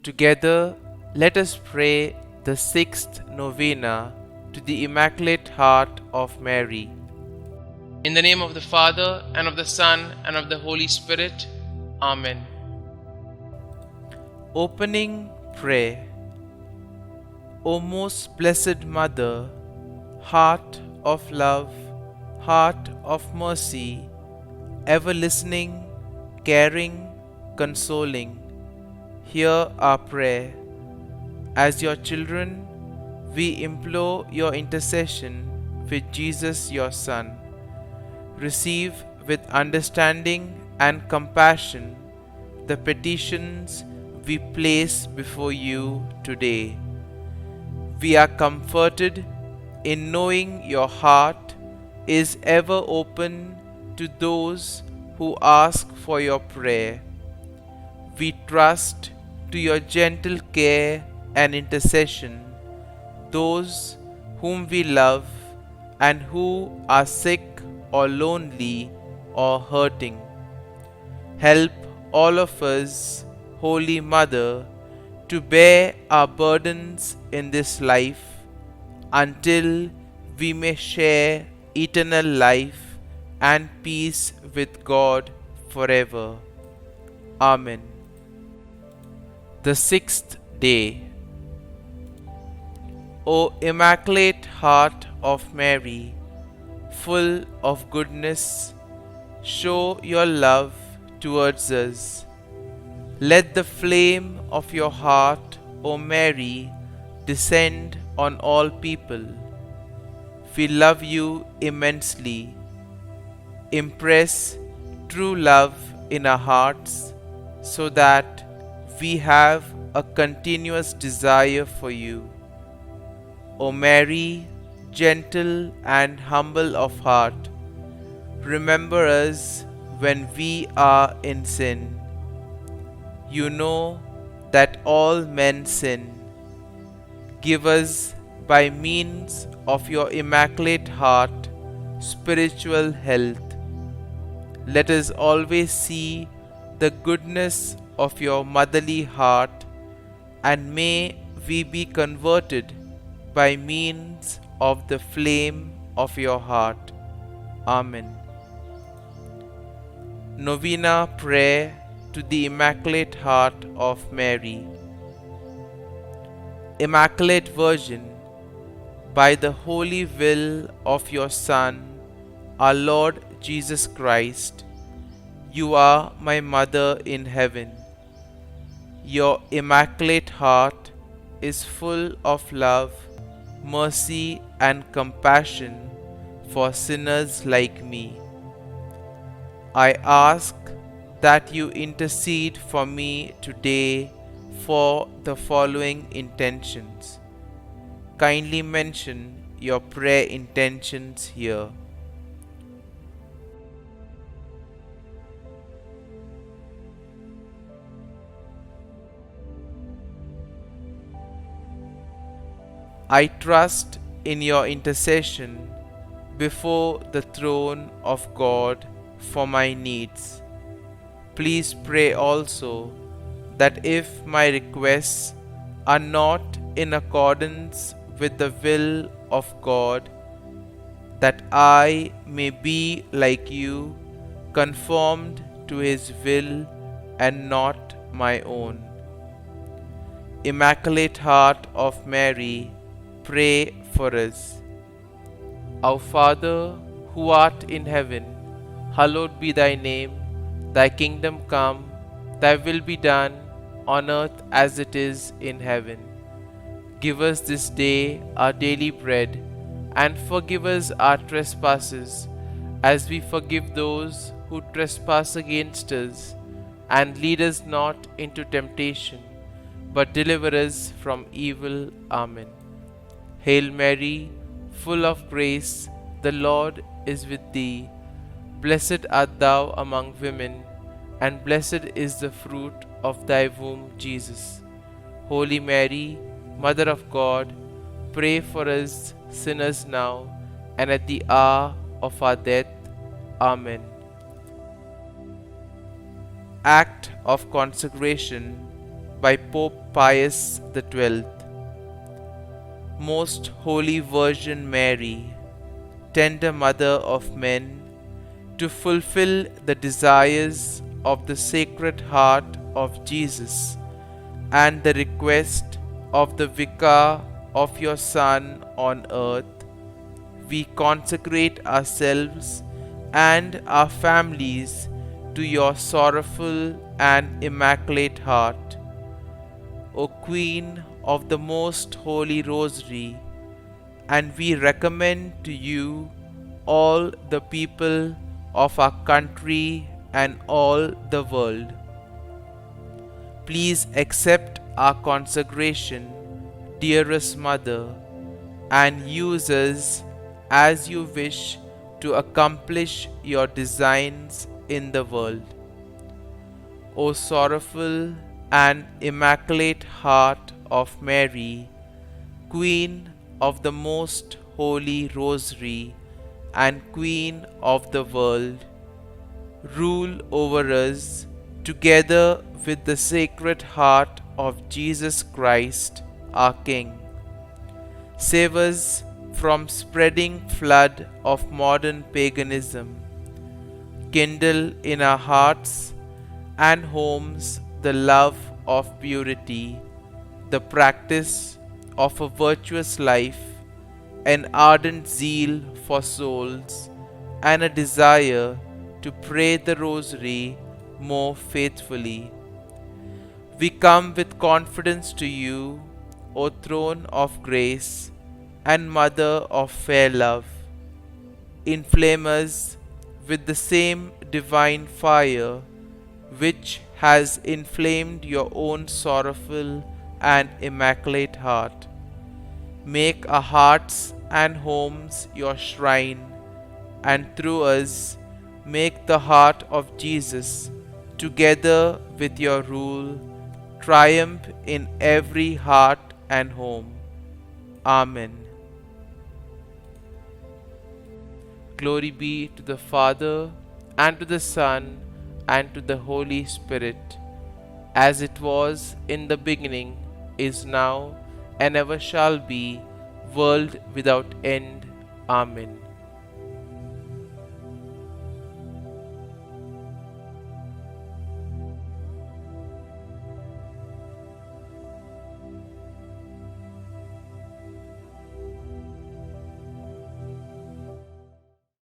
Together, let us pray the sixth novena to the Immaculate Heart of Mary. In the name of the Father, and of the Son, and of the Holy Spirit. Amen. Opening Prayer. O most blessed Mother, heart of love, heart of mercy, ever listening, caring, consoling, hear our prayer. As your children, we implore your intercession with Jesus your Son. Receive with understanding and compassion the petitions we place before you today. We are comforted in knowing your heart is ever open to those who ask for your prayer. We trust to your gentle care and intercession those whom we love and who are sick or lonely or hurting. Help all of us, Holy Mother, to bear our burdens in this life until we may share eternal life and peace with God forever. Amen. The sixth day. O Immaculate Heart of Mary, full of goodness, show your love towards us. Let the flame of your heart, O Mary, descend on all people. We love you immensely. Impress true love in our hearts so that we have a continuous desire for you. O Mary, gentle and humble of heart, remember us when we are in sin. You know that all men sin. Give us, by means of your Immaculate Heart, spiritual health. Let us always see the goodness of your motherly heart, and may we be converted by means of the flame of your heart. Amen. Novena Prayer to the Immaculate Heart of Mary. Immaculate Virgin, by the holy will of your Son, our Lord Jesus Christ, you are my Mother in heaven. Your Immaculate Heart is full of love, mercy, and compassion for sinners like me. I ask that you intercede for me today for the following intentions. Kindly mention your prayer intentions here. I trust in your intercession before the throne of God for my needs. Please pray also that if my requests are not in accordance with the will of God, that I may be like you, conformed to His will and not my own. Immaculate Heart of Mary, pray for us. Our Father, who art in heaven, hallowed be thy name. Thy kingdom come, thy will be done, on earth as it is in heaven. Give us this day our daily bread, and forgive us our trespasses, as we forgive those who trespass against us. And lead us not into temptation, but deliver us from evil. Amen. Hail Mary, full of grace, the Lord is with thee. Blessed art thou among women, and blessed is the fruit of thy womb, Jesus. Holy Mary, Mother of God, pray for us sinners now and at the hour of our death. Amen. Act of consecration by Pope Pius XII. Most Holy Virgin Mary, tender Mother of men, to fulfill the desires of the Sacred Heart of Jesus and the request of the Vicar of your Son on earth, we consecrate ourselves and our families to your sorrowful and immaculate heart. O Queen of the Most Holy Rosary, and we recommend to you all the people of our country and all the world. Please accept our consecration, dearest Mother, and use us as you wish to accomplish your designs in the world. O sorrowful and immaculate heart of Mary, Queen of the Most Holy Rosary and Queen of the world, rule over us together with the Sacred Heart of Jesus Christ, our King. Save us from spreading flood of modern paganism. Kindle in our hearts and homes the love of purity, the practice of a virtuous life, an ardent zeal for souls, and a desire to pray the Rosary more faithfully. We come with confidence to you, O Throne of Grace and Mother of fair love. Inflame us with the same divine fire which has inflamed your own sorrowful and immaculate heart. Make our hearts and homes your shrine, and through us make the heart of Jesus, together with your rule, triumph in every heart and home. Amen. Glory be to the Father, and to the Son, and to the Holy Spirit, as it was in the beginning, is now, and ever shall be, world without end. Amen.